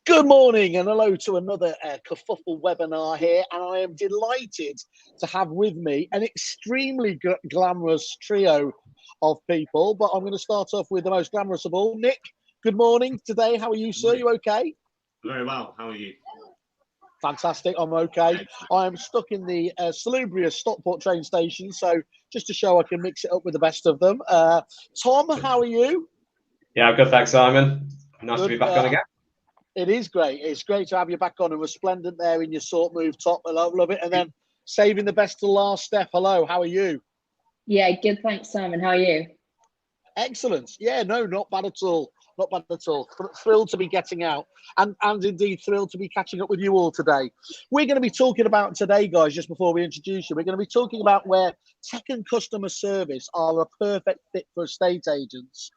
Good morning and hello to another Kerfuffle webinar here, and I am delighted to have with me an extremely glamorous trio of people, but I'm going to start off with the most glamorous of all. Nick, good morning today. How are you, sir? You okay? Very well. How are you? Fantastic. I'm okay. I am stuck in the salubrious Stockport train station, so just to show I can mix it up with the best of them. Tom, how are you? Yeah, I'm good, thanks, Simon. Nice Good. to be back on again. It is great. It's great to have you back on and resplendent there in your sort move top. I love it. And then saving the best to last, Steph. Hello, how are you? Yeah, good. Thanks, Simon. How are you? Excellent. Yeah, no, not bad at all. Not bad at all. Thrilled to be getting out and indeed thrilled to be catching up with you all today. We're going to be talking about today, guys, just before we introduce you, we're going to be talking about where tech and customer service are a perfect fit for estate agents.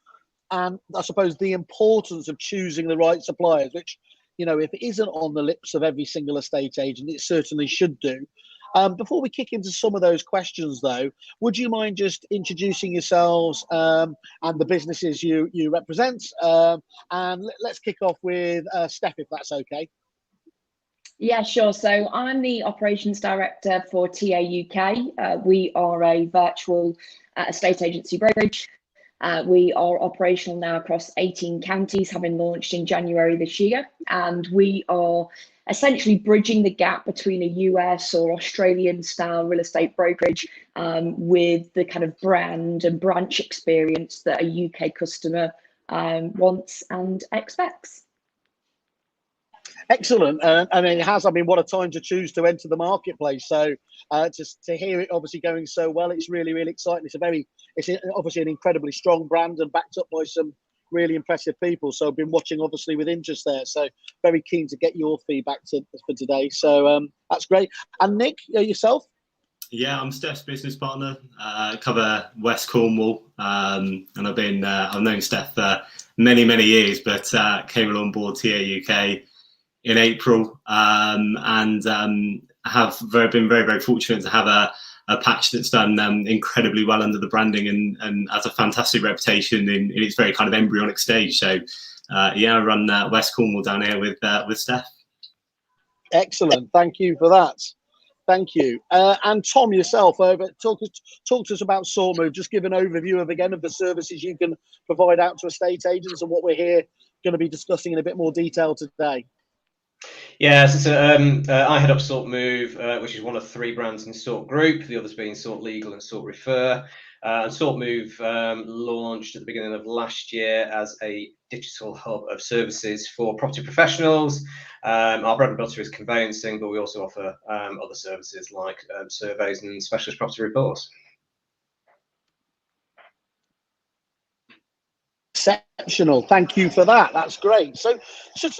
And I suppose the importance of choosing the right suppliers, which, you know, if it isn't on the lips of every single estate agent, it certainly should do. Before we kick into some of those questions, though, would you mind just introducing yourselves and the businesses you represent? And let's kick off with Steph, if that's okay. Yeah, sure. So I'm the operations director for TA UK. We are a virtual estate agency brokerage. We are operational now across 18 counties, having launched in January this year, and we are essentially bridging the gap between a US or Australian style real estate brokerage with the kind of brand and branch experience that a UK customer wants and expects. Excellent, and it has. I mean, what a time to choose to enter the marketplace. So, just to hear it obviously going so well, it's really, really exciting. It's obviously an incredibly strong brand and backed up by some really impressive people. So, I've been watching obviously with interest there. So, very keen to get your feedback for today. So, that's great. And Nick, yourself? Yeah, I'm Steph's business partner. Cover West Cornwall, and I've known Steph for many years, but came on board TA UK in April, and have been very fortunate to have a patch that's done incredibly well under the branding and has a fantastic reputation in its very kind of embryonic stage. So yeah, I run West Cornwall down here with Steph. Excellent, thank you for that. Thank you. And Tom, yourself, talk to us about SortMove. Just give an overview of the services you can provide out to estate agents and what we're here going to be discussing in a bit more detail today. Yeah, so I head up SortMove, which is one of 3 brands in Sort Group, the others being Sort Legal and Sort Refer. And SortMove launched at the beginning of last year as a digital hub of services for property professionals. Our bread and butter is conveyancing, but we also offer other services like surveys and specialist property reports. Exceptional, thank you for that. That's great. So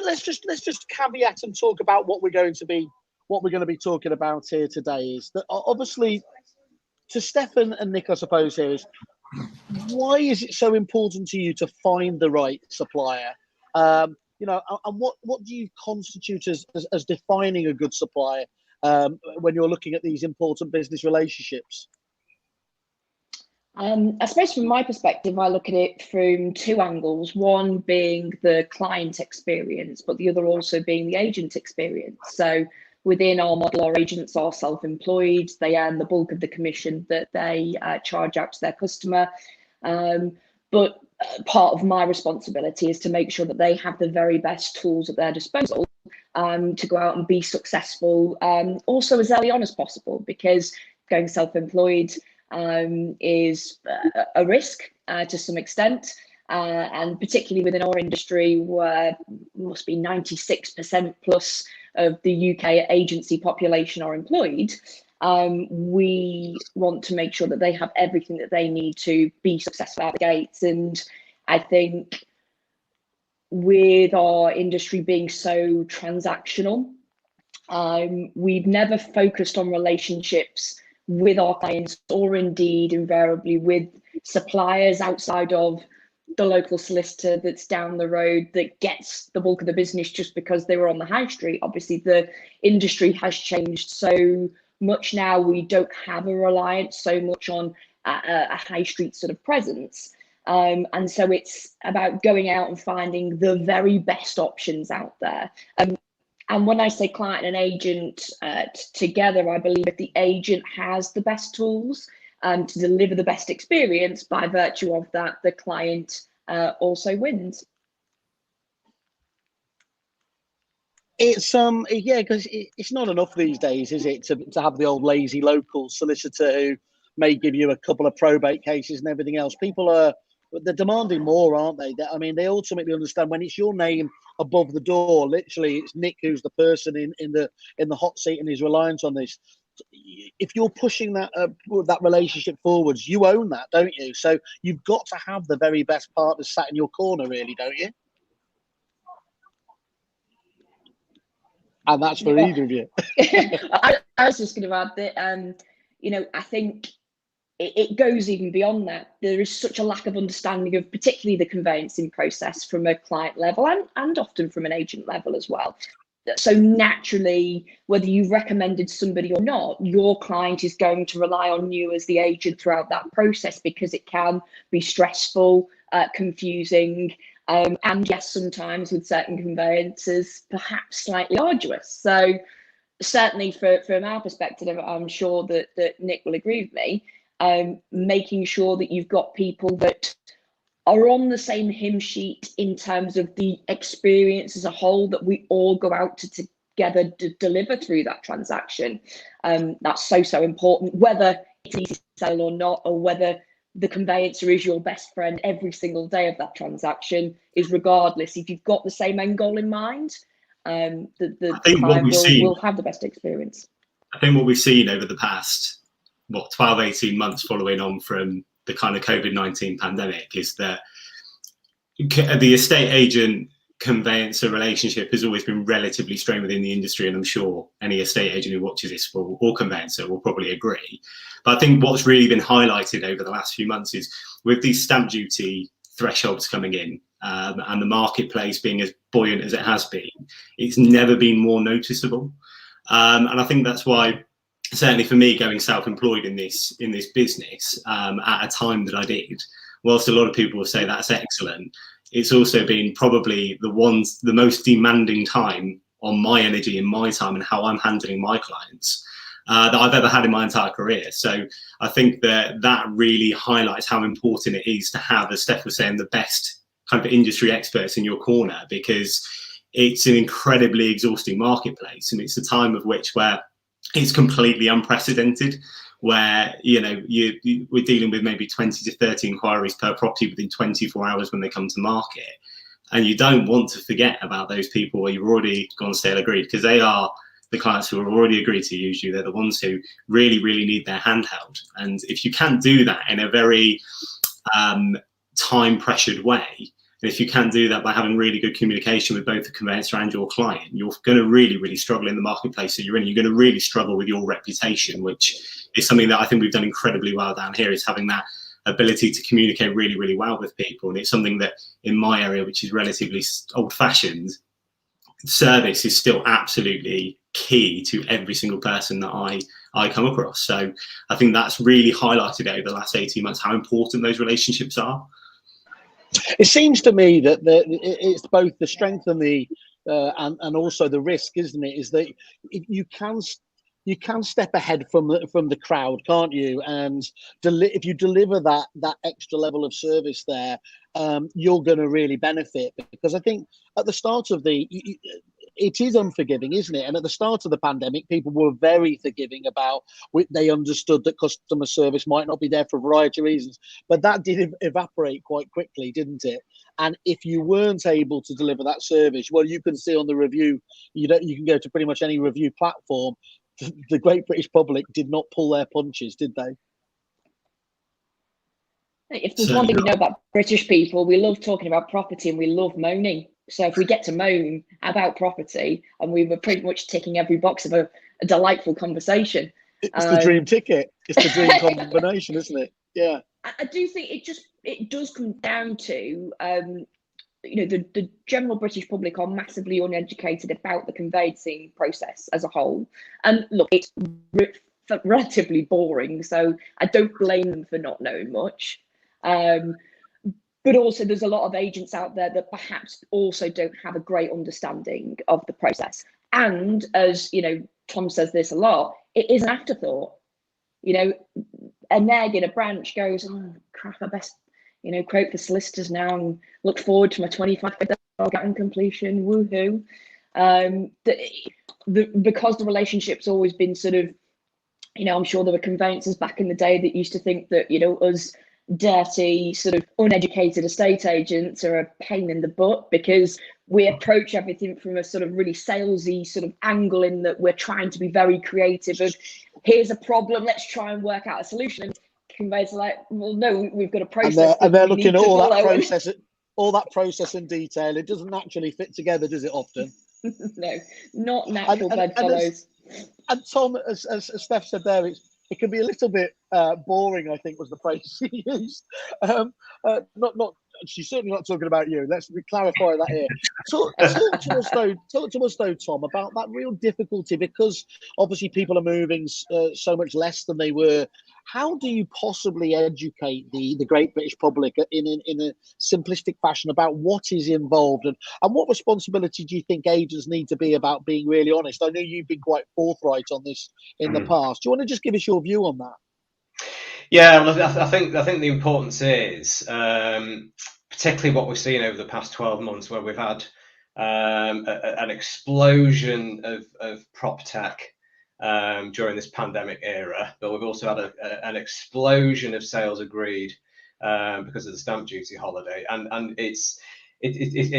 let's just caveat and talk about what we're going to be talking about here today. Is that obviously to Stefan and Nick, I suppose, here is why is it so important to you to find the right supplier? And what do you constitute as defining a good supplier when you're looking at these important business relationships? I suppose from my perspective, I look at it from 2 angles, one being the client experience, but the other also being the agent experience. So within our model, our agents are self-employed. They earn the bulk of the commission that they charge out to their customer. But part of my responsibility is to make sure that they have the very best tools at their disposal to go out and be successful, also as early on as possible, because going self-employed is a risk to some extent, and particularly within our industry where must be 96% plus of the UK agency population are employed, we want to make sure that they have everything that they need to be successful out the gates. And I think with our industry being so transactional, we've never focused on relationships with our clients, or indeed invariably with suppliers outside of the local solicitor that's down the road that gets the bulk of the business just because they were on the high street. Obviously, the industry has changed so much now. We don't have a reliance so much on a high street sort of presence. And so it's about going out and finding the very best options out there. And when I say client and agent together, I believe if the agent has the best tools to deliver the best experience, by virtue of that, the client also wins. It's yeah, because it's not enough these days, is it, to have the old lazy local solicitor who may give you a couple of probate cases and everything else. They're demanding more, aren't they? I mean, they ultimately understand when it's your name above the door. Literally, it's Nick who's the person in the hot seat and is reliant on this. If you're pushing that relationship forwards, you own that, don't you? So you've got to have the very best partners sat in your corner, really, don't you? And that's for either of you. I was just going to add that, I think it goes even beyond that. There is such a lack of understanding of particularly the conveyancing process from a client level and often from an agent level as well. So naturally, whether you recommended somebody or not, your client is going to rely on you as the agent throughout that process, because it can be stressful, confusing, and yes, sometimes with certain conveyancers, perhaps slightly arduous. So certainly from our perspective, I'm sure that Nick will agree with me, making sure that you've got people that are on the same hymn sheet in terms of the experience as a whole, that we all go out to together to deliver through that transaction. That's so important, whether it's easy to sell or not, or whether the conveyancer is your best friend every single day of that transaction, is regardless. If you've got the same end goal in mind, the client will have the best experience. I think what we've seen over the past, 12, 18 months following on from the kind of COVID-19 pandemic, is that the estate agent conveyancer relationship has always been relatively strained within the industry, and I'm sure any estate agent who watches this or conveyancer will probably agree. But I think what's really been highlighted over the last few months is, with these stamp duty thresholds coming in, and the marketplace being as buoyant as it has been, it's never been more noticeable. And I think that's why, certainly for me, going self-employed in this business at a time that I did, whilst a lot of people will say that's excellent, it's also been probably the most demanding time on my energy and my time and how I'm handling my clients that I've ever had in my entire career. So I think that really highlights how important it is to have, as Steph was saying, the best kind of industry experts in your corner, because it's an incredibly exhausting marketplace, and it's a time of where it's completely unprecedented, where we're dealing with maybe 20 to 30 inquiries per property within 24 hours when they come to market. And you don't want to forget about those people where you've already gone sale agreed, because they are the clients who have already agreed to use you. They're the ones who really, really need their hand held. And if you can't do that in a very time pressured way, and if you can do that by having really good communication with both the conveyancer and your client, you're going to really, really struggle in the marketplace that you're in. You're going to really struggle with your reputation, which is something that I think we've done incredibly well down here, is having that ability to communicate really, really well with people. And it's something that in my area, which is relatively old-fashioned, service is still absolutely key to every single person that I come across. So I think that's really highlighted over the last 18 months how important those relationships are. It seems to me that it's both the strength and the and also the risk, isn't it? Is that you can step ahead from the crowd, can't you? And if you deliver that extra level of service there, you're going to really benefit. Because I think at the start of it is unforgiving, isn't it? And at the start of the pandemic, people were very forgiving about, they understood that customer service might not be there for a variety of reasons, but that did evaporate quite quickly, didn't it? And if you weren't able to deliver that service, well, you can see on the review, you can go to pretty much any review platform, the great British public did not pull their punches, did they? If there's one thing we know about British people, we love talking about property and we love moaning. So if we get to moan about property, and we were pretty much ticking every box of a delightful conversation. It's the dream ticket. It's the dream combination, isn't it? Yeah. I do think it does come down to, the general British public are massively uneducated about the conveyancing process as a whole. And look, it's relatively boring, so I don't blame them for not knowing much. But also there's a lot of agents out there that perhaps also don't have a great understanding of the process. And as you know, Tom says this a lot, it is an afterthought. You know, a neg in a branch goes, oh crap, I best, you know, quote for solicitors now and look forward to my 25 quid I'll get on completion, woohoo. Because the relationship's always been sort of, you know, I'm sure there were conveyancers back in the day that used to think that, you know, us dirty, sort of uneducated estate agents are a pain in the butt because we approach everything from a sort of really salesy sort of angle, in that we're trying to be very creative of, here's a problem, let's try and work out a solution. And conveyancers are like, well, no, we've got a process. And they're looking at all that process in detail. It doesn't naturally fit together, does it? Often. No, not natural bedfellows. And Tom, as Steph said there, it can be a little bit boring, I think was the phrase she used. She's certainly not talking about you. Let's clarify that here. Talk to us though, Tom, about that real difficulty, because obviously people are moving so much less than they were. How do you possibly educate the great British public in a simplistic fashion about what is involved, and what responsibility do you think agents need to be about being really honest? I know you've been quite forthright on this in the past. Do you want to just give us your view on that? Yeah, well, I think the importance is, particularly what we've seen over the past 12 months, where we've had an explosion of prop tech during this pandemic era, but we've also had an explosion of sales agreed because of the stamp duty holiday, and it's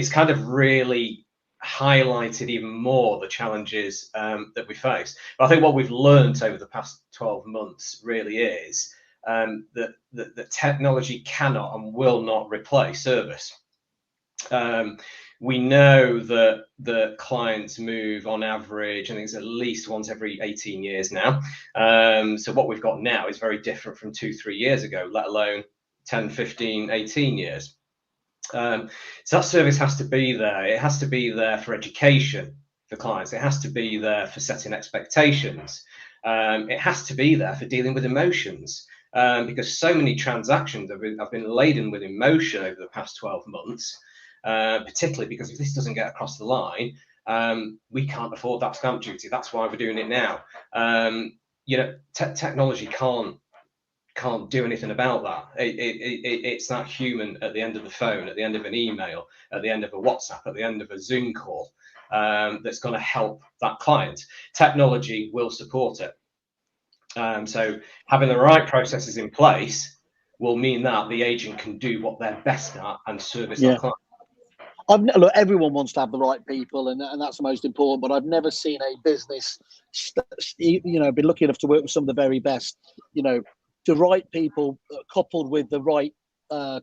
kind of really highlighted even more the challenges that we face. But I think what we've learned over the past 12 months really is that technology cannot and will not replace service. We know that the clients move on average, I think it's at least once every 18 years now. So what we've got now is very different from 2-3 years ago, let alone 10, 15, 18 years. So that service has to be there. It has to be there for education for clients. It has to be there for setting expectations. It has to be there for dealing with emotions. Because so many transactions have been laden with emotion over the past 12 months, particularly because if this doesn't get across the line, we can't afford that stamp duty. That's why we're doing it now. You know, technology can't do anything about that. It's that human at the end of the phone, at the end of an email, at the end of a WhatsApp, at the end of a Zoom call, that's going to help that client. Technology will support it. So having the right processes in place will mean that the agent can do what they're best at and service that client. Look, everyone wants to have the right people, and that's the most important. But I've never seen a business, you know, be lucky enough to work with some of the very best. You know, the right people coupled with the right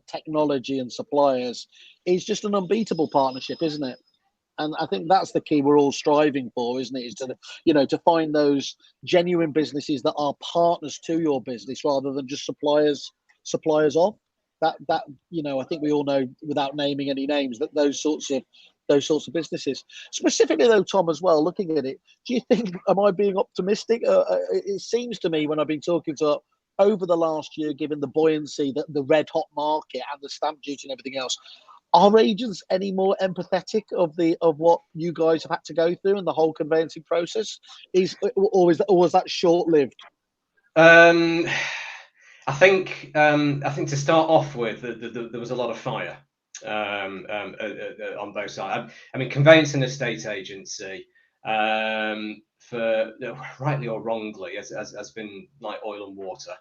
technology and suppliers is just an unbeatable partnership, isn't it? And I think that's the key we're all striving for, isn't it? Is to, you know, to find those genuine businesses that are partners to your business rather than just suppliers of. That you know, I think we all know, without naming any names, that those sorts of businesses. Specifically though, Tom, as well, looking at it, do you think, am I being optimistic? It seems to me, when I've been talking to over the last year, given the buoyancy, that the red hot market and the stamp duty and everything else, are agents any more empathetic of what you guys have had to go through and the whole conveyancing process? Or was that short lived? I think to start off with, there was a lot of fire on both sides. I mean, conveyancing estate agency, for rightly or wrongly, has been like oil and water.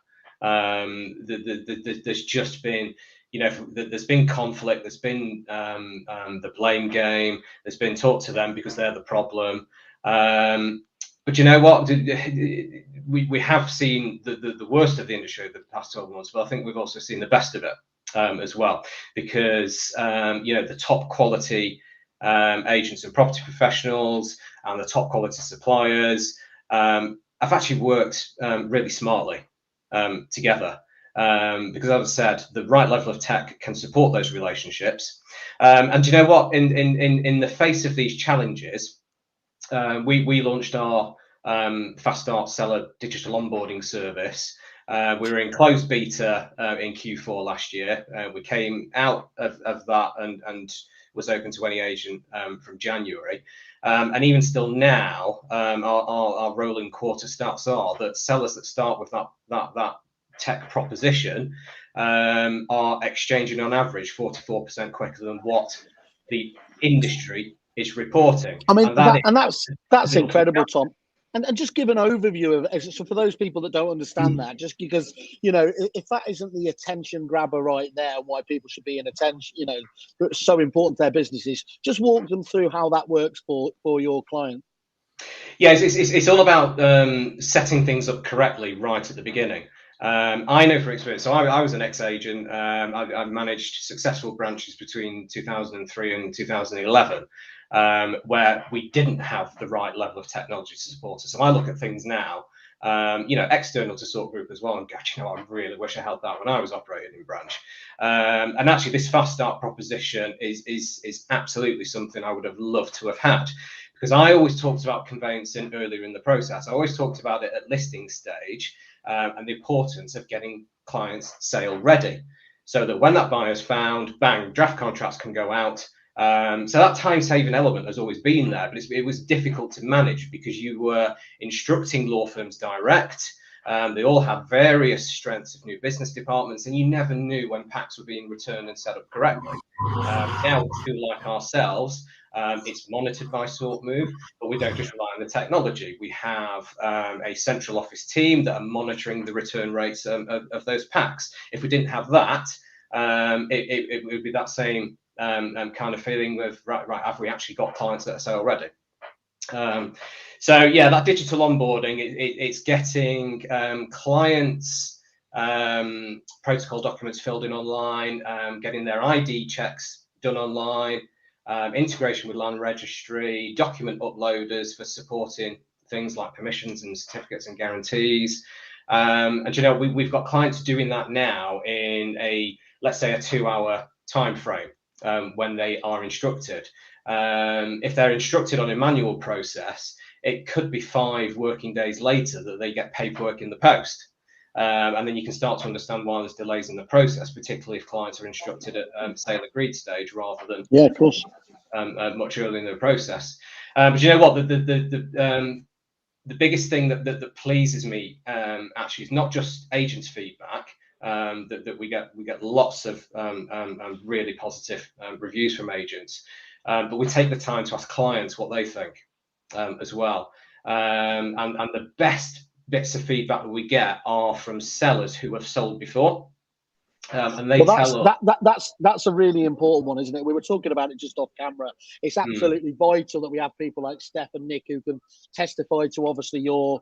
There's just been, you know, there's been conflict, there's been the blame game, there's been talk to them because they're the problem. But you know what? We have seen the worst of the industry over the past 12 months, but I think we've also seen the best of it as well, because you know, the top quality agents and property professionals and the top quality suppliers have actually worked really smartly together. Because, as I said, the right level of tech can support those relationships. And you know what? In the face of these challenges, we launched our Fast Start Seller digital onboarding service, We were in closed beta in Q4 last year. We came out of that and was open to any agent from January. And even still now, our rolling quarter stats are that sellers that start with that tech proposition are exchanging on average 44% quicker than what the industry is reporting. I mean, and that's incredible, Tom. And just give an overview of, so for those people that don't understand that, just because, you know, if that isn't the attention grabber right there, why people should be in attention, you know, it's so important to their businesses, just walk them through how that works for your client. Yeah, it's all about setting things up correctly right at the beginning. I know for experience, so I was an ex-agent. I managed successful branches between 2003 and 2011, where we didn't have the right level of technology to support us. So I look at things now, you know, external to Sort Group as well, and go, you know, I really wish I had that when I was operating in branch. And actually, this fast start proposition is absolutely something I would have loved to have had. Because I always talked about conveyancing earlier in the process. I always talked about it at listing stage and the importance of getting clients sale ready, so that when that buyer's found, bang, draft contracts can go out. So that time-saving element has always been there, but it was difficult to manage because you were instructing law firms direct. They all have various strengths of new business departments, and you never knew when packs were being returned and set up correctly. Now, with a tool like ourselves, it's monitored by SortMove, but we don't just rely on the technology. We have a central office team that are monitoring the return rates of those packs. If we didn't have that, it would be that same kind of feeling of, right, have we actually got clients that are sale ready? So yeah, that digital onboarding, it's getting clients' protocol documents filled in online, getting their ID checks done online, integration with land registry, document uploaders for supporting things like permissions and certificates and guarantees. And you know, we've got clients doing that now in let's say a 2-hour time frame when they are instructed. If they're instructed on a manual process, it could be 5 working days later that they get paperwork in the post. And then you can start to understand why there's delays in the process, particularly if clients are instructed at sale agreed stage rather than of course, much earlier in the process. But you know what, the biggest thing that pleases me actually is not just agents' feedback. That we get lots of really positive reviews from agents, but we take the time to ask clients what they think as well. And the best bits of feedback that we get are from sellers who have sold before, and they tell us that's a really important one, isn't it? We were talking about it just off camera. It's absolutely vital that we have people like Steph and Nick who can testify to obviously your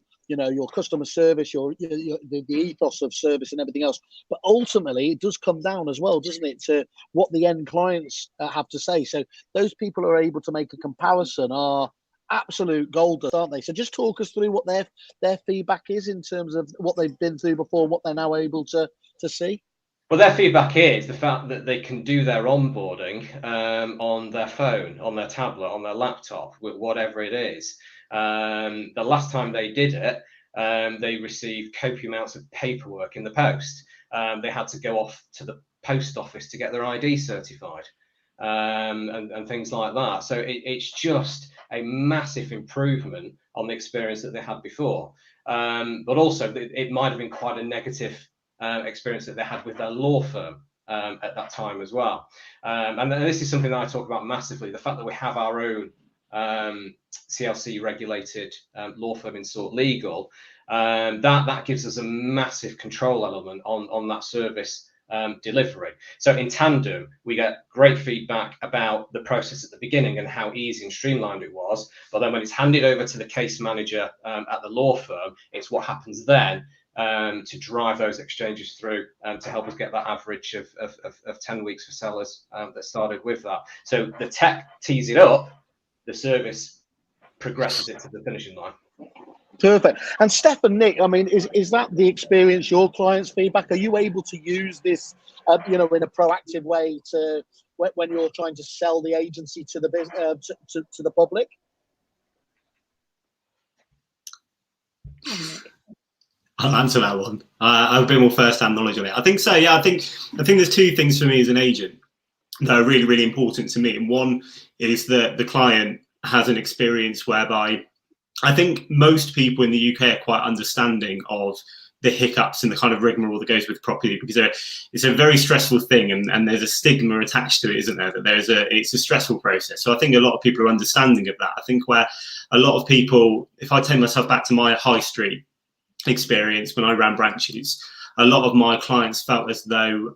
customer service, the ethos of service and everything else. But ultimately, it does come down as well, doesn't it, to what the end clients have to say. So those people are able to make a comparison are absolute gold, aren't they? So just talk us through what their feedback is in terms of what they've been through before, what they're now able to see. Well, their feedback is the fact that they can do their onboarding on their phone, on their tablet, on their laptop, whatever it is. The last time they did it, they received copious amounts of paperwork in the post. They had to go off to the post office to get their ID certified, and things like that. So it's just a massive improvement on the experience that they had before. But also, it might have been quite a negative experience that they had with their law firm at that time as well. And this is something that I talk about massively, the fact that we have our own CLC regulated law firm in Sort Legal, that gives us a massive control element on that service delivery. So in tandem, we get great feedback about the process at the beginning and how easy and streamlined it was. But then when it's handed over to the case manager at the law firm, it's what happens then to drive those exchanges through to help us get that average of 10 weeks for sellers that started with that. So the tech tees it up, the service progresses it to the finishing line. Perfect. And Steph and Nick, I mean, is that the experience, your clients' feedback? Are you able to use this, in a proactive way to when you're trying to sell the agency to the business, to the public? I'll answer that one. I've been more first-hand knowledge on it. I think so. Yeah, I think there's two things for me as an agent that are really, really important to me. And one is that the client has an experience whereby I think most people in the UK are quite understanding of the hiccups and the kind of rigmarole that goes with property, because it's a very stressful thing, and there's a stigma attached to it, isn't there? That it's a stressful process. So I think a lot of people are understanding of that. I think where a lot of people, if I take myself back to my high street experience when I ran branches, a lot of my clients felt as though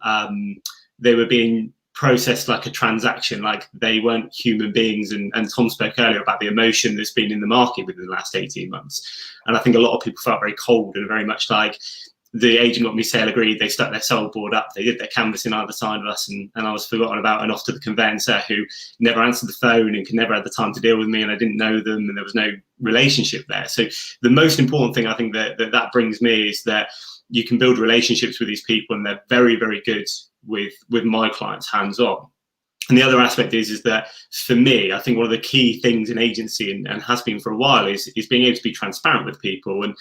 they were being processed like a transaction, like they weren't human beings. And Tom spoke earlier about the emotion that's been in the market within the last 18 months. And I think a lot of people felt very cold and very much like the agent got me sale agreed, they stuck their soul board up, they did their canvassing either side of us, and I was forgotten about and off to the conveyancer who never answered the phone and could never have the time to deal with me, and I didn't know them, and there was no relationship there. So the most important thing I think that brings me is that you can build relationships with these people, and they're very, very good with my clients hands-on. And the other aspect is that for me, I think one of the key things in agency, and has been for a while, is being able to be transparent with people.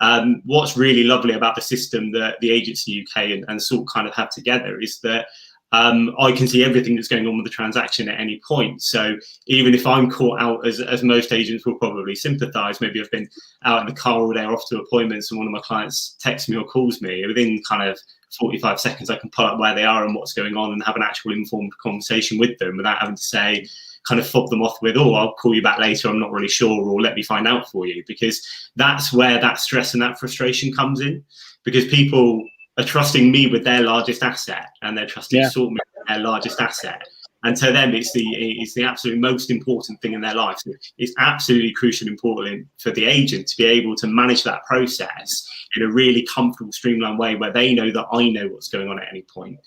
And what's really lovely about the system that the Agency UK and Sort kind of have together is that I can see everything that's going on with the transaction at any point. So even if I'm caught out, as most agents will probably sympathise, maybe I've been out in the car all day or off to appointments and one of my clients texts me or calls me, within kind of 45 seconds I can pull up where they are and what's going on and have an actual informed conversation with them without having to say, kind of fob them off with, oh, I'll call you back later, I'm not really sure, or let me find out for you. Because that's where that stress and that frustration comes in, because people are trusting me with their largest asset, and they're trusting Sort me with their largest asset. And to them, it's the absolute most important thing in their life. So it's absolutely crucial and important for the agent to be able to manage that process in a really comfortable, streamlined way, where they know that I know what's going on at any point.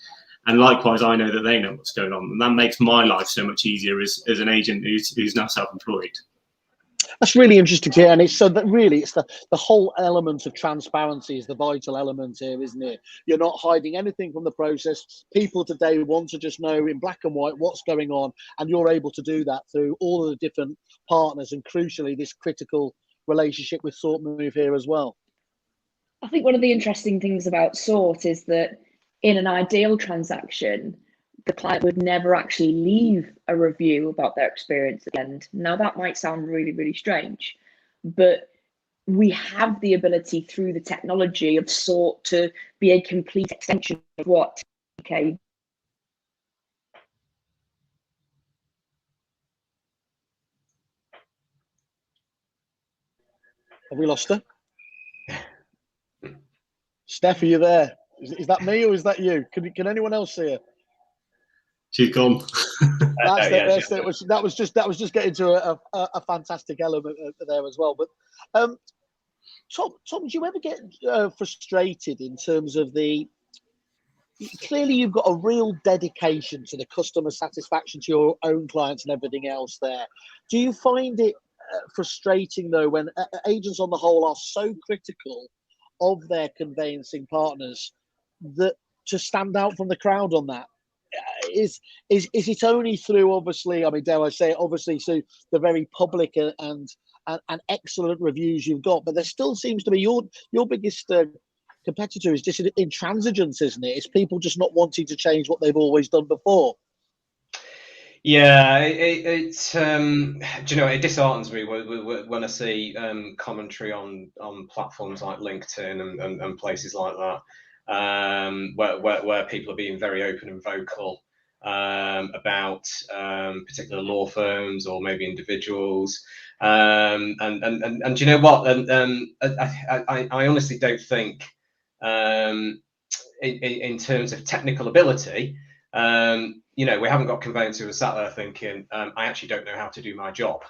And likewise, I know that they know what's going on. And that makes my life so much easier as an agent who's now self-employed. That's really interesting to hear, and it's so that really it's the whole element of transparency is the vital element here, isn't it? You're not hiding anything from the process. People today want to just know in black and white what's going on, and you're able to do that through all of the different partners, and crucially this critical relationship with Sort Move here as well. I think one of the interesting things about Sort is that in an ideal transaction, the client would never actually leave a review about their experience at the end. Now, that might sound really, really strange, but we have the ability through the technology of Sort to be a complete extension of what UK. Have we lost her? Steph, are you there? Is that me or is that you? Can anyone else see her? She's gone. That was just getting to a fantastic element there as well. But Tom, do you ever get frustrated in terms of clearly you've got a real dedication to the customer satisfaction, to your own clients and everything else there. Do you find it frustrating though when agents on the whole are so critical of their conveyancing partners that to stand out from the crowd on that? Is it only through, obviously, I mean, dare I say it, obviously through the very public and excellent reviews you've got, but there still seems to be your biggest competitor is just intransigence, isn't it? It's people just not wanting to change what they've always done before. Yeah, it's do you know, it disheartens me when I see commentary on platforms like LinkedIn and places like that. Where people are being very open and vocal about particular law firms or maybe individuals, and you know what? I honestly don't think, in terms of technical ability, you know, we haven't got conveyancers who are sat there thinking, I actually don't know how to do my job.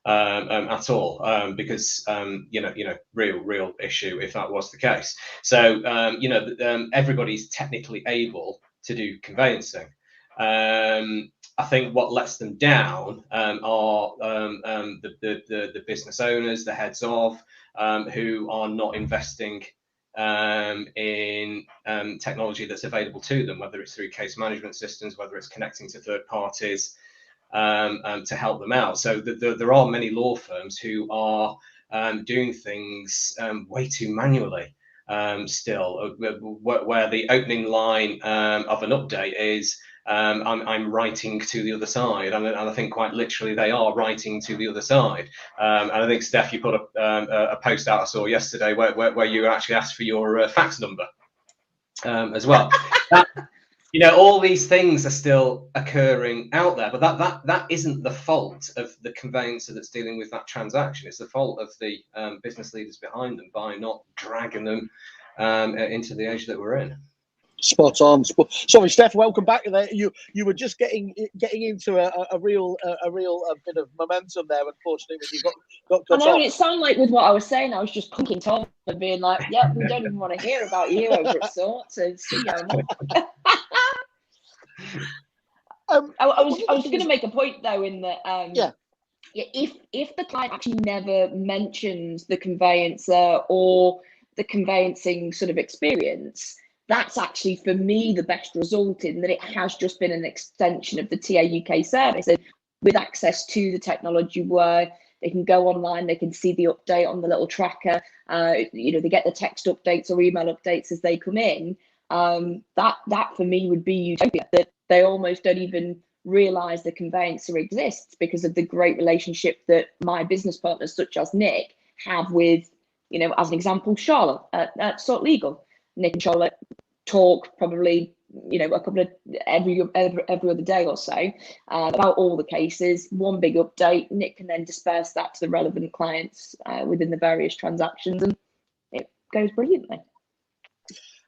At all, because you know, real issue if that was the case. So you know, everybody's technically able to do conveyancing. I think what lets them down are the business owners, the heads of, who are not investing in technology that's available to them, whether it's through case management systems, whether it's connecting to third parties, to help them out. So there are many law firms who are doing things way too manually. still, where the opening line of an update is, I'm writing to the other side, and I think quite literally they are writing to the other side. And I think, Steph, you put a post out I saw yesterday where you actually asked for your fax number as well. You know, all these things are still occurring out there, but that isn't the fault of the conveyancer that's dealing with that transaction. It's the fault of the business leaders behind them by not dragging them into the age that we're in. Spot on. Sorry, Steph. Welcome back. There, you were just getting into a real bit of momentum there. Unfortunately, when you got cut I know, off. and it sounded like with what I was saying, I was just punking Tom and being like, "Yep, we don't even want to hear about you over at Sort." So see you. I was going to make a point though, in that if the client actually never mentions the conveyancer or the conveyancing sort of experience, that's actually, for me, the best result, in that it has just been an extension of the TA UK service, and with access to the technology where they can go online, they can see the update on the little tracker, you know, they get the text updates or email updates as they come in. That for me would be utopia, that they almost don't even realize the conveyancer exists because of the great relationship that my business partners, such as Nick, have with, you know, as an example, Charlotte at Sort Legal. Nick and Charlotte talk probably, you know, a couple of every other day or so about all the cases. One big update, Nick can then disperse that to the relevant clients within the various transactions, and it goes brilliantly.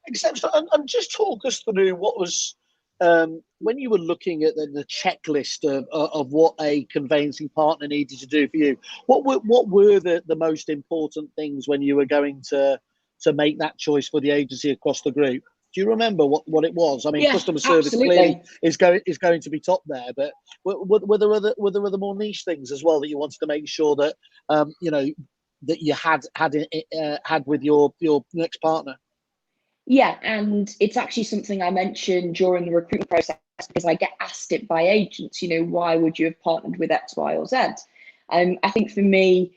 Except, and just talk us through what was when you were looking at the checklist of what a conveyancing partner needed to do for you. What were the most important things when you were going to make that choice for the agency across the group? Do you remember what it was? I mean, yeah, customer service clearly is going to be top there, but were there other more niche things as well that you wanted to make sure that you know, that you had with your next partner? Yeah, and it's actually something I mentioned during the recruitment process, because I get asked it by agents, you know, why would you have partnered with X, Y, or Z? I think for me,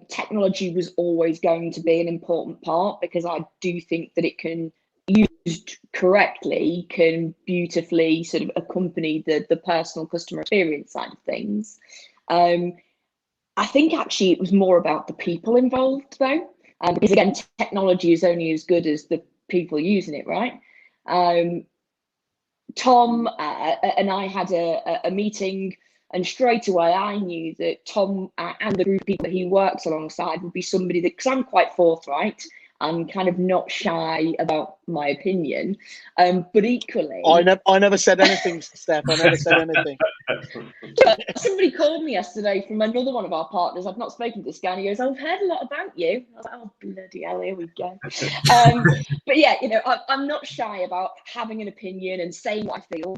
technology was always going to be an important part, because I do think that it can, used correctly, can beautifully sort of accompany the personal customer experience side of things. I think actually it was more about the people involved though, because again, technology is only as good as the people using it, right? Tom and I had a meeting, and straight away I knew that Tom and the group of people that he works alongside would be somebody that, because I'm quite forthright, I'm kind of not shy about my opinion, but equally, I never said anything, Steph. I never said anything. Somebody called me yesterday from another one of our partners. I've not spoken to this guy, and he goes, "I've heard a lot about you." I was like, "Oh bloody hell, here we go." But yeah, you know, I'm not shy about having an opinion and saying what I feel.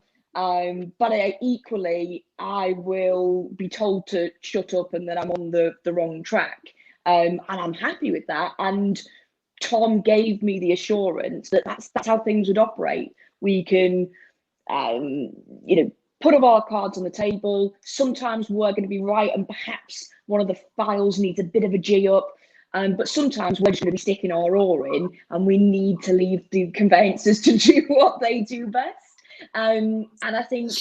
But equally, I will be told to shut up and that I'm on the wrong track, and I'm happy with that. And Tom gave me the assurance that that's how things would operate. We can, you know, put up our cards on the table. Sometimes we're going to be right, and perhaps one of the files needs a bit of a G up. But sometimes we're just going to be sticking our oar in, and we need to leave the conveyancers to do what they do best. And I think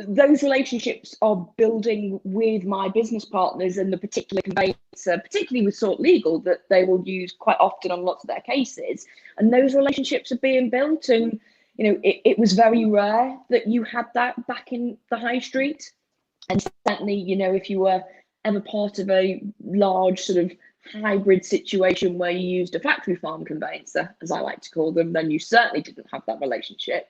those relationships are building with my business partners and the particular conveyancer, particularly with Sort Legal, that they will use quite often on lots of their cases. And those relationships are being built. And, you know, it was very rare that you had that back in the high street. And certainly, you know, if you were ever part of a large sort of hybrid situation where you used a factory farm conveyancer, as I like to call them, then you certainly didn't have that relationship.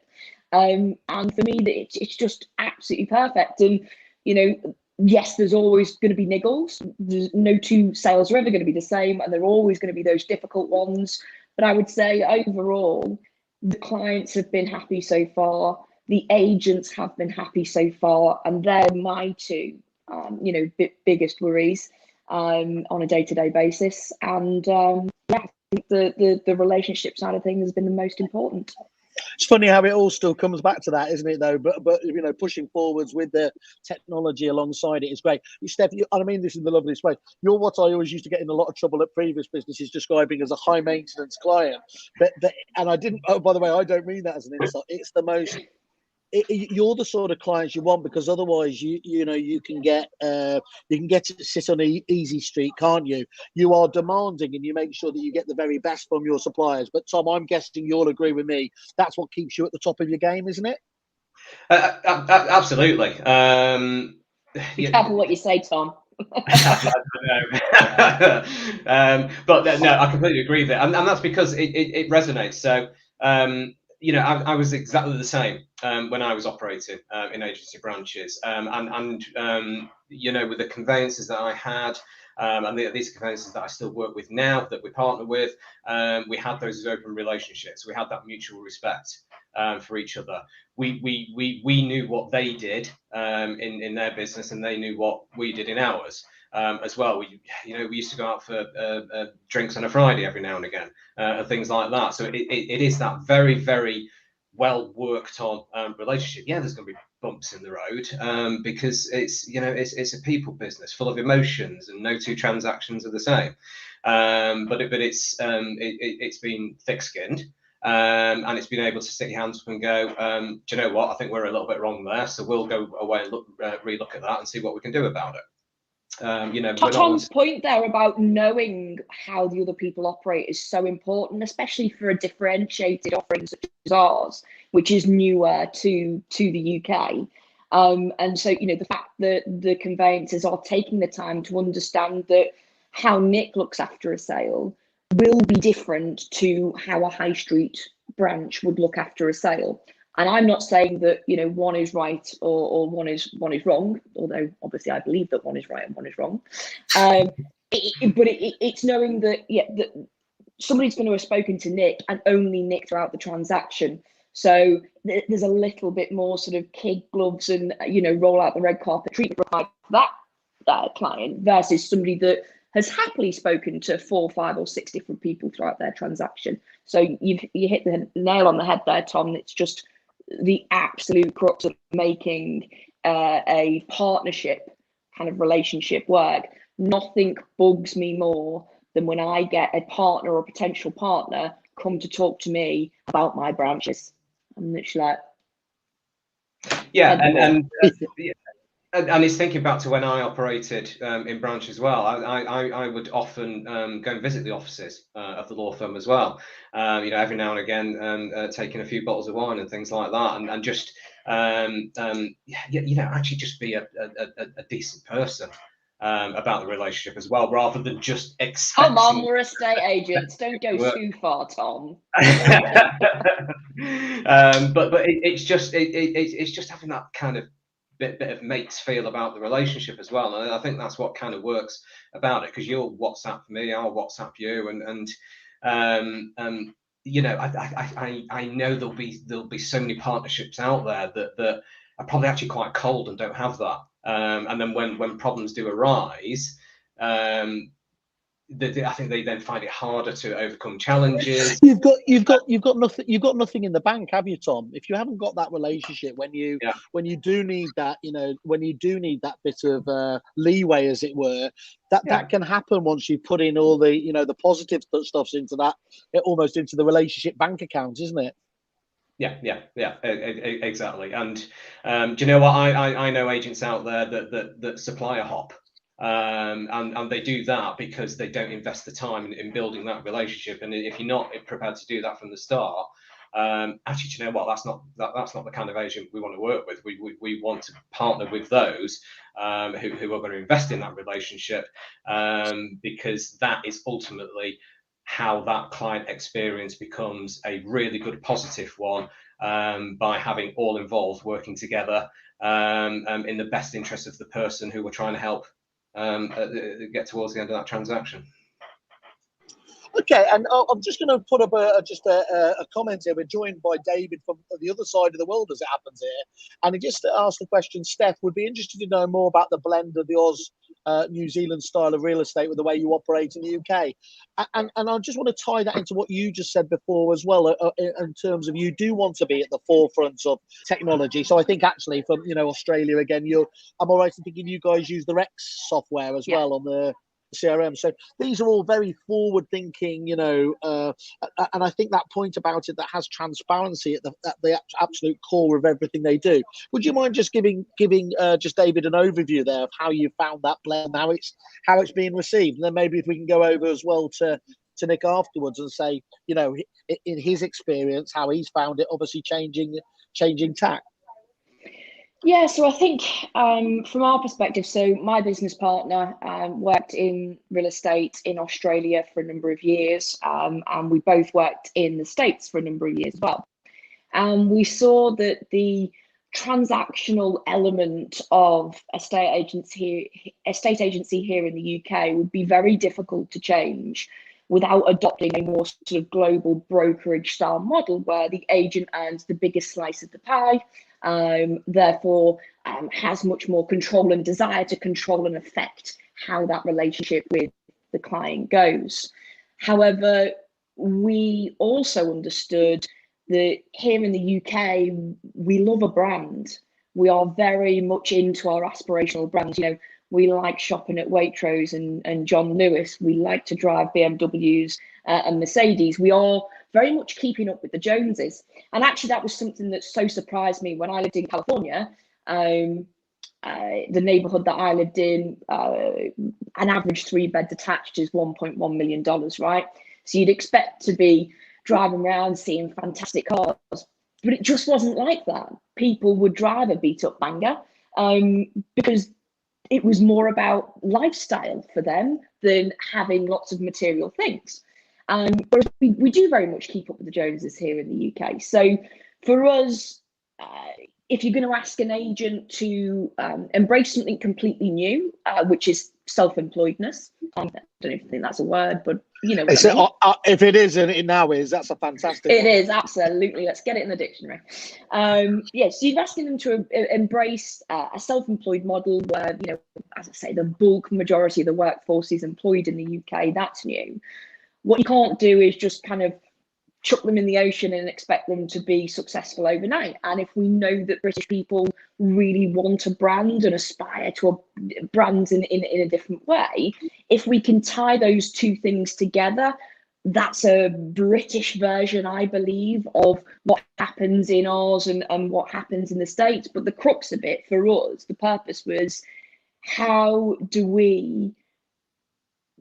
And for me, it's just absolutely perfect. And, you know, yes, there's always going to be niggles. There's no two sales are ever going to be the same, and there are always going to be those difficult ones. But I would say overall, the clients have been happy so far. The agents have been happy so far, and they're my two, you know, biggest worries on a day-to-day basis. And yeah, I think the relationship side of things has been the most important. It's funny how it all still comes back to that, isn't it? Though, but pushing forwards with the technology alongside it is great. Steph, I mean this in the loveliest way. You're what I always used to get in a lot of trouble at previous businesses describing as a high maintenance client. But and I didn't. Oh, by the way, I don't mean that as an insult. It's the most. You're the sort of clients you want, because otherwise you can get to sit on easy street, can't you? You are demanding, and you make sure that you get the very best from your suppliers. But Tom, I'm guessing you'll agree with me, that's what keeps you at the top of your game, isn't it? Absolutely. Be careful what you say, Tom. But no, I completely agree there, and that's because it resonates. So I was exactly the same when I was operating in agency branches, and with the conveyancers that I had, and these conveyancers that I still work with now, that we partner with, we had those open relationships. We had that mutual respect for each other. We knew what they did in their business, and they knew what we did in ours. As well, we used to go out for drinks on a Friday every now and again, and things like that. So it is that very, very well worked on relationship. Yeah, there's going to be bumps in the road because it's a people business full of emotions, and no two transactions are the same. But it's been thick-skinned. And it's been able to stick your hands up and go, do you know what? I think we're a little bit wrong there. So we'll go away and relook at that and see what we can do about it. Tom's point there about knowing how the other people operate is so important, especially for a differentiated offering such as ours, which is newer to the UK. And so, the fact that the conveyancers are taking the time to understand that how Nick looks after a sale will be different to how a high street branch would look after a sale. And I'm not saying that one is right or one is wrong, although obviously I believe that one is right and one is wrong. But it's knowing that that somebody's going to have spoken to Nick, and only Nick throughout the transaction. So there's a little bit more sort of kid gloves and roll out the red carpet treatment required for that client versus somebody that has happily spoken to 4, 5, or 6 different people throughout their transaction. So you hit the nail on the head there, Tom. It's just the absolute crux of making a partnership kind of relationship work. Nothing bugs me more than when I get a partner or potential partner come to talk to me about my branches. I'm literally like, and it's thinking back to when I operated in branch as well. I would often go and visit the offices of the law firm as well. Every now and again, taking a few bottles of wine and things like that, and just actually just be a decent person about the relationship as well, rather than just expecting. Come on, we're estate agents. Don't go too far, Tom. But it's just having that kind of bit of mates feel about the relationship as well, and I think that's what kind of works about it, because you'll WhatsApp me, I'll WhatsApp you, and I know there'll be so many partnerships out there that are probably actually quite cold and don't have that, and then when problems do arise, I think they then find it harder to overcome challenges. You've got nothing in the bank, have you, Tom? If you haven't got that relationship, when you do need that, when you do need that bit of leeway, as it were, that can happen once you put in all the the positive stuffs into that, almost into the relationship bank account, isn't it? Yeah, exactly. And do you know what? I know agents out there that supplier hop. And they do that because they don't invest the time in building that relationship. And if you're not prepared to do that from the start, actually, do you know what? That's not the kind of agent we want to work with. We want to partner with those who are going to invest in that relationship, because that is ultimately how that client experience becomes a really good positive one, by having all involved working together in the best interest of the person who we're trying to help get towards the end of that transaction. Okay, and I'm just going to put up a comment here. We're joined by David from the other side of the world, as it happens here, and he just asked the question, Steph would be interested to know more about the blend of the Oz New Zealand style of real estate with the way you operate in the UK. And I just want to tie that into what you just said before as well, in terms of you do want to be at the forefront of technology. So I think actually from, Australia again, I'm all right in thinking you guys use the Rex software as well on the CRM. So these are all very forward thinking, and I think that point about it that has transparency at the absolute core of everything they do. Would you mind just giving just David an overview there of how you found that blend, how it's being received, and then maybe if we can go over as well to Nick afterwards and say, in his experience, how he's found it, obviously changing tack. Yeah, so I think from our perspective, so my business partner worked in real estate in Australia for a number of years, and we both worked in the States for a number of years as well. And we saw that the transactional element of estate agency here in the UK would be very difficult to change without adopting a more sort of global brokerage style model where the agent earns the biggest slice of the pie. Therefore has much more control and desire to control and affect how that relationship with the client goes. However, we also understood that here in the UK, we love a brand. We are very much into our aspirational brands. We like shopping at Waitrose and John Lewis. We like to drive BMWs and Mercedes. We are very much keeping up with the Joneses. And actually, that was something that so surprised me when I lived in California. The neighborhood that I lived in, an average 3-bed detached is $1.1 million, right? So you'd expect to be driving around seeing fantastic cars, but it just wasn't like that. People would drive a beat up banger because it was more about lifestyle for them than having lots of material things. Whereas we do very much keep up with the Joneses here in the UK. So for us, if you're going to ask an agent to embrace something completely new, which is self-employedness, I don't know if you think that's a word, but if it is, and it now is, that's a fantastic It one. is, absolutely. Let's get it in the dictionary. So you're asking them to embrace a self-employed model where, as I say, the bulk majority of the workforce is employed in the UK. That's new. What you can't do is just kind of chuck them in the ocean and expect them to be successful overnight. And if we know that British people really want a brand and aspire to brands in a different way, if we can tie those two things together, that's a British version, I believe, of what happens in ours and what happens in the States. But the crux of it for us, the purpose was, how do we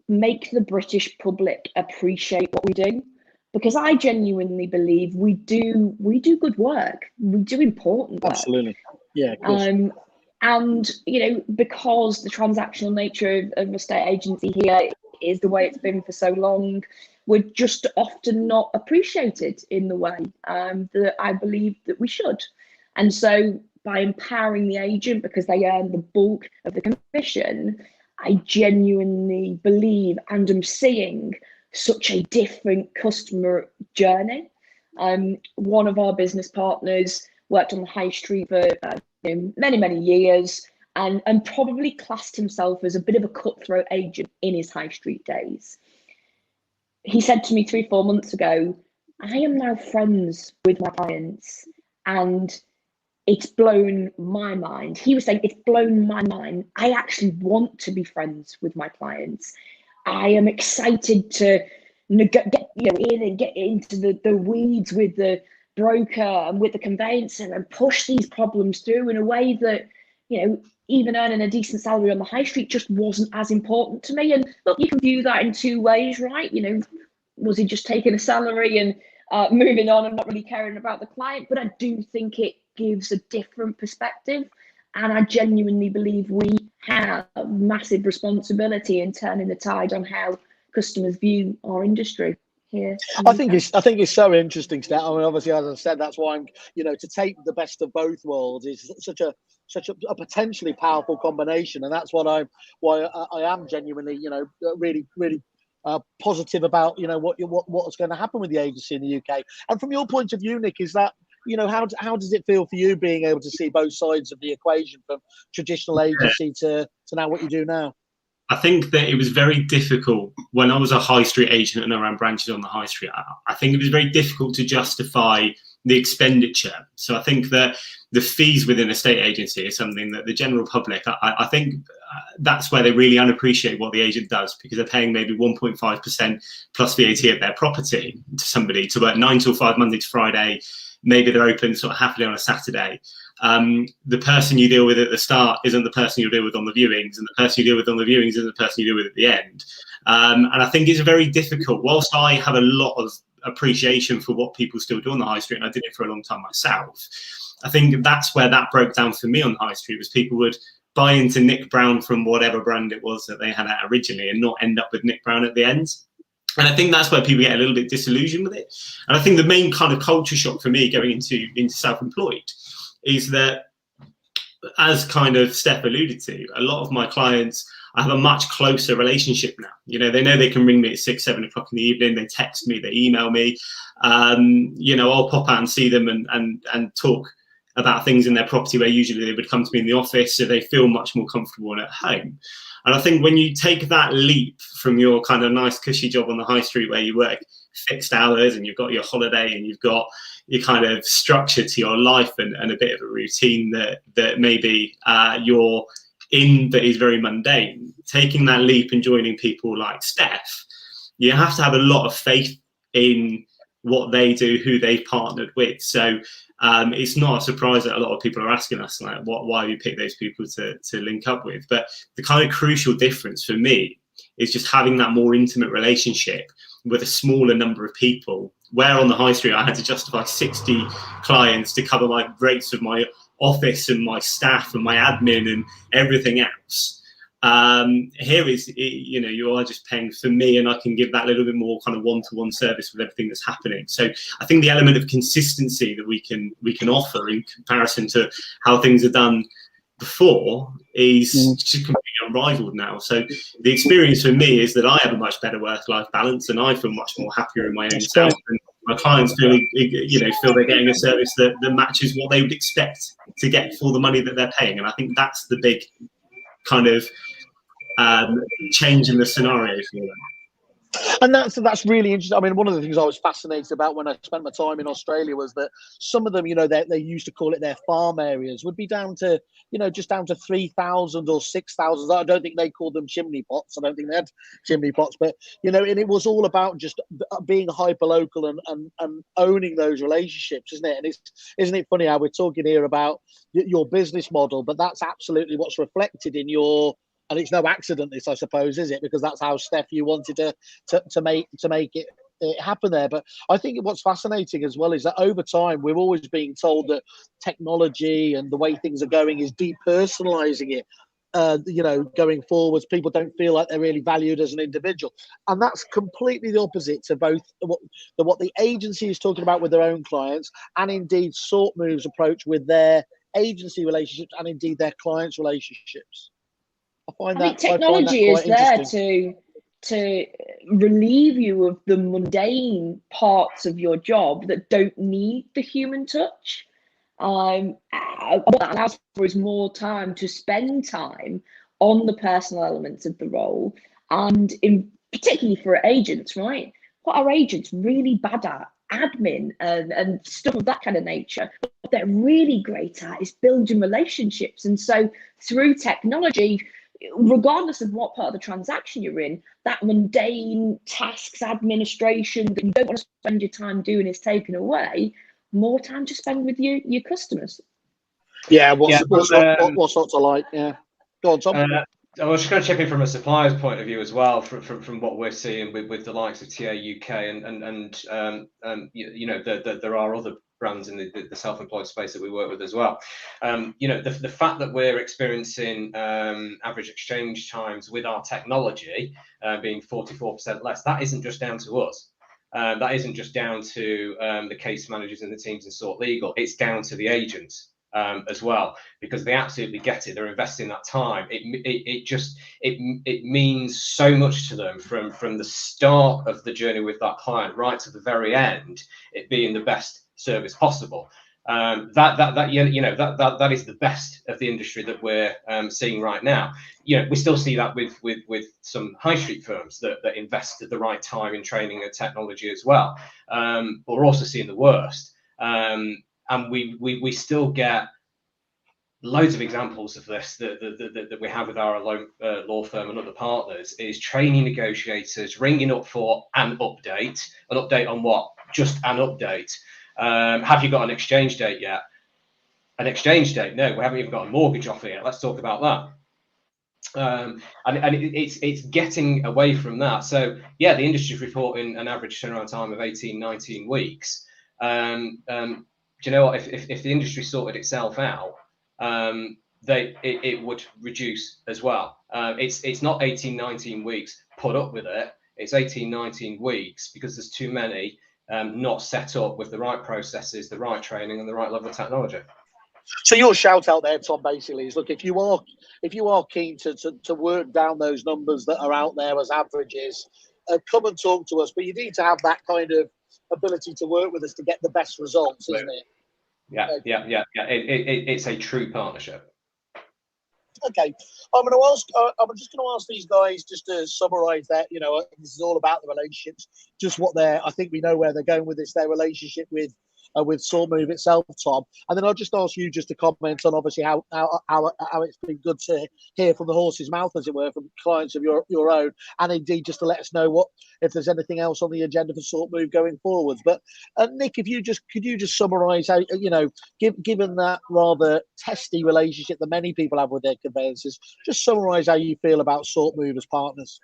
make the British public appreciate what we do? Because I genuinely believe we do good work. We do important work. Absolutely. Yeah, of course. And, because the transactional nature of estate agency here is the way it's been for so long, we're just often not appreciated in the way that I believe that we should. And so by empowering the agent, because they earn the bulk of the commission, I genuinely believe and am seeing such a different customer journey. One of our business partners worked on the high street for many, many years and probably classed himself as a bit of a cutthroat agent in his high street days. He said to me 3-4 months ago, I am now friends with my clients and it's blown my mind. He was saying, it's blown my mind. I actually want to be friends with my clients. I am excited to get in and get into the weeds with the broker and with the conveyancer and push these problems through in a way that, even earning a decent salary on the high street just wasn't as important to me. And look, you can view that in two ways, right? Was he just taking a salary and moving on and not really caring about the client? But I do think it gives a different perspective. And I genuinely believe we have a massive responsibility in turning the tide on how customers view our industry here. I think it's so interesting, Steph. I mean, obviously, as I said, that's why I'm, to take the best of both worlds is such a potentially powerful combination, and that's why I am genuinely, really, really positive about, what's going to happen with the agency in the UK. And from your point of view, Nick, is that, how does it feel for you being able to see both sides of the equation, from traditional agency to now what you do now? I think that it was very difficult when I was a high street agent and I ran branches on the high street. I think it was very difficult to justify the expenditure. So I think that the fees within a estate agency is something that the general public, I think that's where they really unappreciate what the agent does, because they're paying maybe 1.5% plus VAT of their property to somebody to work 9 till 5 Monday to Friday. Maybe they're open sort of happily on a Saturday. The person you deal with at the start isn't the person you deal with on the viewings, and the person you deal with on the viewings isn't the person you deal with at the end. And I think it's very difficult. Whilst I have a lot of appreciation for what people still do on the high street, and I did it for a long time myself, I think that's where that broke down for me on the high street, was people would buy into Nick Brown from whatever brand it was that they had at originally and not end up with Nick Brown at the end. And I think that's where people get a little bit disillusioned with it. And I think the main kind of culture shock for me going into self-employed is that, as kind of Steph alluded to, a lot of my clients, I have a much closer relationship now. You know, they know they can ring me at 6, 7 o'clock in the evening. They text me, they email me. You know, I'll pop out and see them and talk about things in their property where usually they would come to me in the office, so they feel much more comfortable and at home. And I think when you take that leap from your kind of nice cushy job on the high street where you work fixed hours and you've got your holiday and you've got your kind of structure to your life and a bit of a routine that maybe you're in that is very mundane, taking that leap and joining people like Steph, you have to have a lot of faith in what they do, who they've partnered with. So it's not a surprise that a lot of people are asking us, like, why you pick those people to link up with. But the kind of crucial difference for me is just having that more intimate relationship with a smaller number of people, where on the high street I had to justify 60 clients to cover my rates of my office and my staff and my admin and everything else. Here is, you know, you are just paying for me, and I can give that little bit more kind of one-to-one service with everything that's happening. So I think the element of consistency that we can offer in comparison to how things are done before is just completely unrivaled now. So the experience for me is that I have a much better work-life balance, and I feel much more happier in my own self. And my clients feel they're getting a service that matches what they would expect to get for the money that they're paying. And I think that's the big kind of change in the scenario for them. And that's really interesting. I mean, one of the things I was fascinated about when I spent my time in Australia was that some of them, you know, they used to call it their farm areas, would be down to, you know, just down to 3,000 or 6,000. I don't think they called them chimney pots. I don't think they had chimney pots, but, you know, and it was all about just being hyper local and owning those relationships, isn't it? And isn't it funny how we're talking here about your business model, but that's absolutely what's reflected in your. And it's no accident, this, I suppose, is it? Because that's how, Steph, you wanted to make it happen there. But I think what's fascinating as well is that over time, we're always being told that technology and the way things are going is depersonalizing it. You know, going forwards, people don't feel like they're really valued as an individual. And that's completely the opposite to both what the agency is talking about with their own clients, and indeed Sort Move's approach with their agency relationships and indeed their clients' relationships. I think technology is there to relieve you of the mundane parts of your job that don't need the human touch. What that allows for is more time to spend time on the personal elements of the role, and particularly for agents, right? What are agents really bad at? Admin and stuff of that kind of nature. What they're really great at is building relationships. And so through technology, regardless of what part of the transaction you're in, that mundane tasks, administration that you don't want to spend your time doing is taken away. More time to spend with your customers. Yeah, what sorts of like, yeah. Go on, Tom. I was just going to chip in from a supplier's point of view as well, from what we're seeing with the likes of TA UK and you know, there are other brands in the self-employed space that we work with as well. You know, the fact that we're experiencing average exchange times with our technology being 44% less, that isn't just down to us. That isn't just down to the case managers and the teams in Sort Legal. It's down to the agents as well, because they absolutely get it. They're investing that time. It means so much to them from the start of the journey with that client right to the very end, it being the best service possible. That is the best of the industry that we're seeing right now. We still see that with some high street firms that invest at the right time in training and technology as well. But we're also seeing the worst, and we still get loads of examples of this that we have with our law firm and other partners. Is training negotiators ringing up for an update on what? Just an update. Have you got an exchange date yet? An exchange date? No, we haven't even got a mortgage offer yet. Let's talk about that. And it's getting away from that. So yeah, the industry's reporting an average turnaround time of 18-19 weeks. Do you know what? If the industry sorted itself out, it would reduce as well. It's not 18-19 weeks. Put up with it. It's 18-19 weeks because there's too many not set up with the right processes, the right training, and the right level of technology. So your shout out there, Tom, basically is, look, if you are keen to work down those numbers that are out there as averages, come and talk to us. But you need to have that kind of ability to work with us to get the best results, isn't it? Yeah. It's a true partnership. Okay, I'm just going to ask these guys just to summarise that. This is all about the relationships. Just what I think we know where they're going with this. Their relationship with SaltMove itself, Tom, and then I'll just ask you just to comment on obviously how it's been good to hear from the horse's mouth, as it were, from clients of your own, and indeed just to let us know if there's anything else on the agenda for SaltMove going forwards. But Nick, could you just summarise how, given that rather testy relationship that many people have with their conveyancers, just summarise how you feel about SaltMove as partners.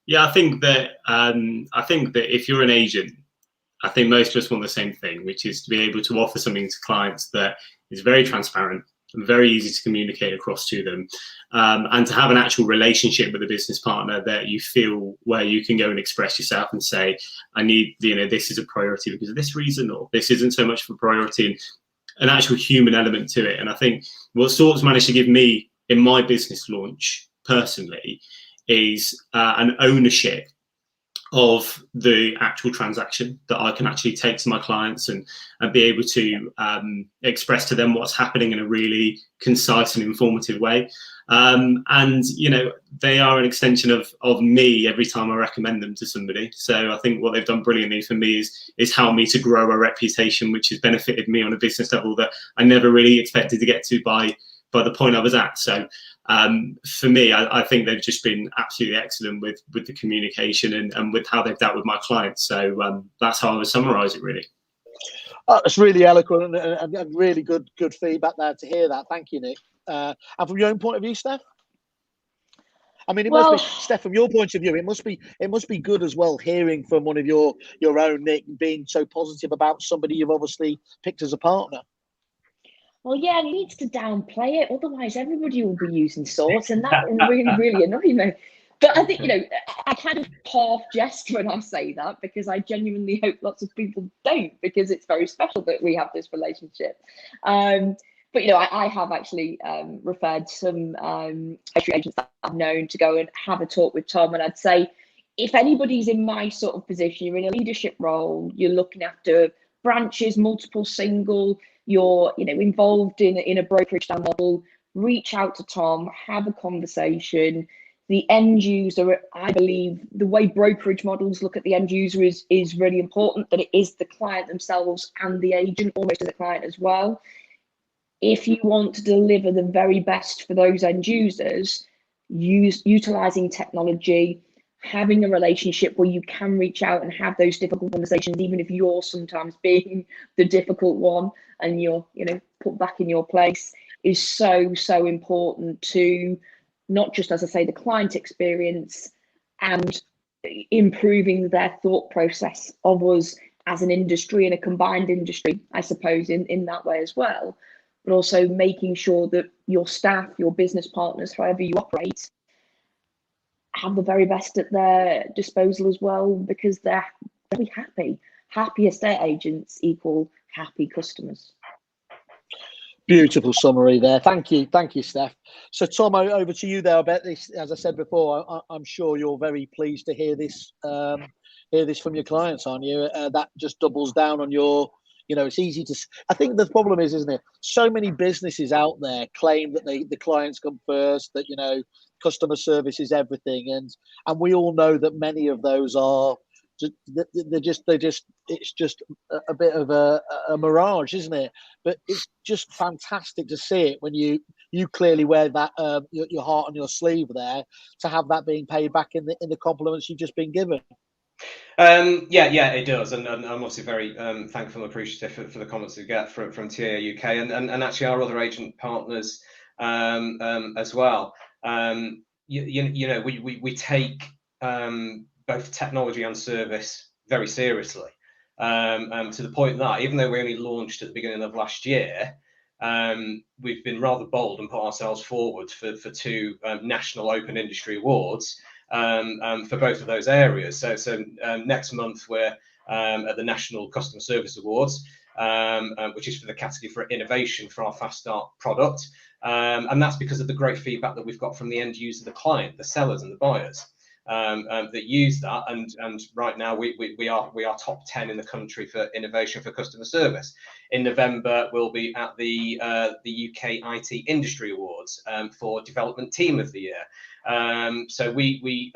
Yeah, I think that if you're an agent, I think most of us want the same thing, which is to be able to offer something to clients that is very transparent and very easy to communicate across to them, and to have an actual relationship with a business partner that you feel where you can go and express yourself and say, I need, this is a priority because of this reason, or this isn't so much of a priority, and an actual human element to it. And I think what Sort's managed to give me in my business launch personally is an ownership of the actual transaction that I can actually take to my clients and be able to express to them what's happening in a really concise and informative way. And they are an extension of me every time I recommend them to somebody. So I think what they've done brilliantly for me is help me to grow a reputation which has benefited me on a business level that I never really expected to get to by the point I was at. So for me, I think they've just been absolutely excellent with the communication and with how they've dealt with my clients. So that's how I would summarise it, really. It's really eloquent and really good feedback there to hear that. Thank you, Nick. And from your own point of view, Steph? I mean, must be, Steph, from your point of view, it must be good as well hearing from one of your own, Nick, being so positive about somebody you've obviously picked as a partner. Well, yeah, he needs to downplay it. Otherwise, everybody will be using Sort, and that will really, really annoy me. But I think, I kind of half jest when I say that, because I genuinely hope lots of people don't, because it's very special that we have this relationship. But, I have actually referred some agents that I've known to go and have a talk with Tom. And I'd say, if anybody's in my sort of position, you're in a leadership role, you're looking after branches, multiple single, you're involved in a brokerage style model, reach out to Tom, have a conversation. The end user, I believe the way brokerage models look at the end user is really important, that it is the client themselves and the agent almost as the client as well. If you want to deliver the very best for those end users, utilizing technology, having a relationship where you can reach out and have those difficult conversations, even if you're sometimes being the difficult one and you're, put back in your place, is so important to not just, as I say, the client experience and improving their thought process of us as an industry and a combined industry, I suppose, in that way as well, but also making sure that your staff, your business partners, however you operate, have the very best at their disposal as well, because they're very happy. Happy estate agents equal happy customers. Beautiful summary there. Thank you, Steph. So Tom, over to you there. I bet this, as I said before, I'm sure you're very pleased to hear this from your clients, aren't you? That just doubles down on your You know, it's easy to. I think the problem is, isn't it? So many businesses out there claim that the clients come first. That, you know, customer service is everything, and we all know that many of those are. They're just. It's just a bit of a mirage, isn't it? But it's just fantastic to see it when you clearly wear that your heart on your sleeve there, to have that being paid back in the compliments you've just been given. Yeah, it does, and I'm obviously very thankful and appreciative for the comments we get from TA UK and actually our other agent partners as well. You know, we take both technology and service very seriously, to the point that even though we only launched at the beginning of last year, we've been rather bold and put ourselves forward for 2 national open industry awards for both of those areas. So next month we're at the National Customer Service Awards, which is for the category for innovation for our Fast Start product, and that's because of the great feedback that we've got from the end user, the client, the sellers, and the buyers that use that. And right now we are top 10 in the country for innovation for customer service. In November we'll be at the UK IT Industry Awards for Development Team of the Year. So we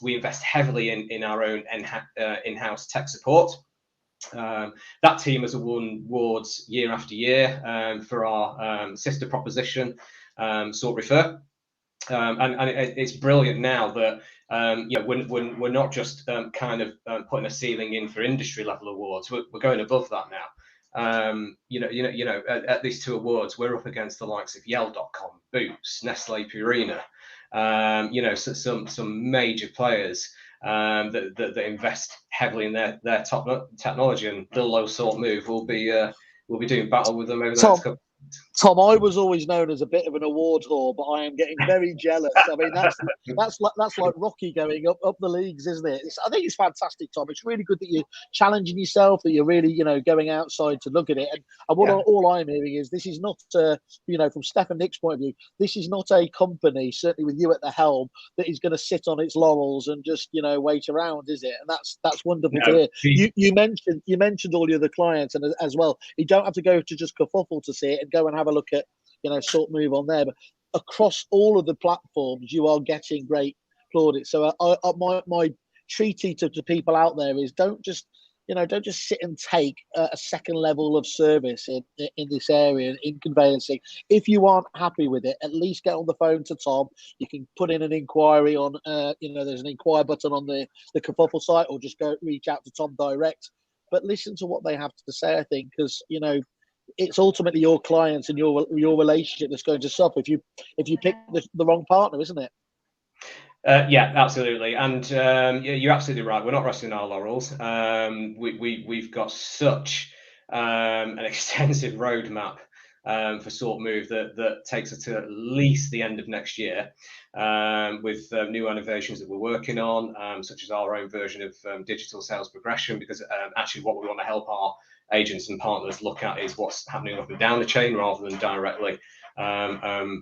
invest heavily in our own in-house tech support. That team has won awards year after year for our sister proposition, Sort Refer. And it's brilliant now that you know, we're not just kind of putting a ceiling in for industry level awards. We're going above that now. You know, at these 2 awards, we're up against the likes of Yale.com, Boots, Nestle Purina. You know, so some major players that invest heavily in their top technology, and little old Sort Move will be doing battle with them over the next couple. Tom, I was always known as a bit of an award whore, but I am getting very jealous. I mean, that's like Rocky going up the leagues, isn't it? I think it's fantastic, Tom. It's really good that you're challenging yourself, that you're really, you know, going outside to look at it. And all I'm hearing is this is not, you know, from Steph and Nick's point of view, this is not a company, certainly with you at the helm, that is going to sit on its laurels and just, you know, wait around, is it? And that's wonderful to hear. You mentioned all your other clients, and as well, you don't have to go to just Kerfuffle to see it, and go and have a look at, you know, Sort Move on there. But across all of the platforms, you are getting great plaudits. So my treaty to people out there is don't just sit and take a second level of service in this area, in conveyancing. If you aren't happy with it, at least get on the phone to Tom. You can put in an inquiry on, you know, there's an inquire button on the Kerfuffle site, or just go reach out to Tom direct. But listen to what they have to say, I think, because, you know, it's ultimately your clients and your relationship that's going to suffer if you pick the wrong partner, isn't it? Yeah, absolutely, and you're absolutely right. We're not resting on our laurels. We've got such an extensive roadmap for Sort Move that takes us to at least the end of next year, with new innovations that we're working on, such as our own version of digital sales progression. Because actually, what we want to help our agents and partners look at is what's happening up and down the chain, rather than directly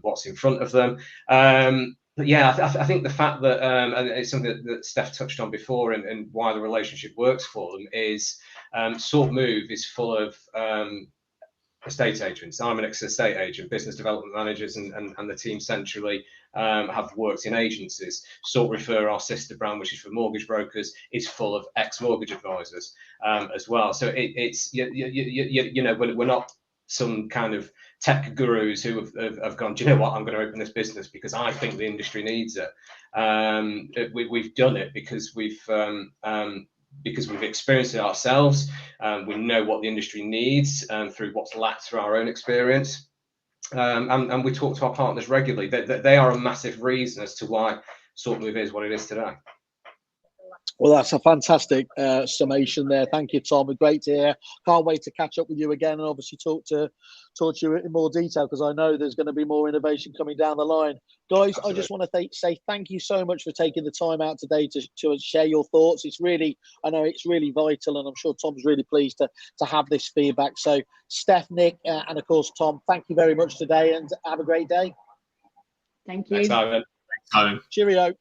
what's in front of them. But yeah, I think the fact that, and it's something that Steph touched on before, and why the relationship works for them, is Sort Move is full of estate agents. I'm an ex-estate agent, business development managers, and the team centrally have worked in agencies. Sort Refer, our sister brand, which is for mortgage brokers, is full of ex-mortgage advisors as well. So it's you know, we're not some kind of tech gurus who have gone, do you know what, I'm going to open this business because I think the industry needs it. We've done it because we've experienced it ourselves. We know what the industry needs through what's lacked through our own experience. And we talk to our partners regularly. They are a massive reason as to why Sort Move is what it is today. Well, that's a fantastic summation there. Thank you, Tom. Great to hear. Can't wait to catch up with you again, and obviously talk to you in more detail, because I know there's going to be more innovation coming down the line. Guys, absolutely. I just want to say thank you so much for taking the time out today to share your thoughts. I know it's really vital, and I'm sure Tom's really pleased to have this feedback. So Steph, Nick, and of course Tom, thank you very much today, and have a great day. Thank you. Thanks, Ivan. Thanks, Owen. Cheerio.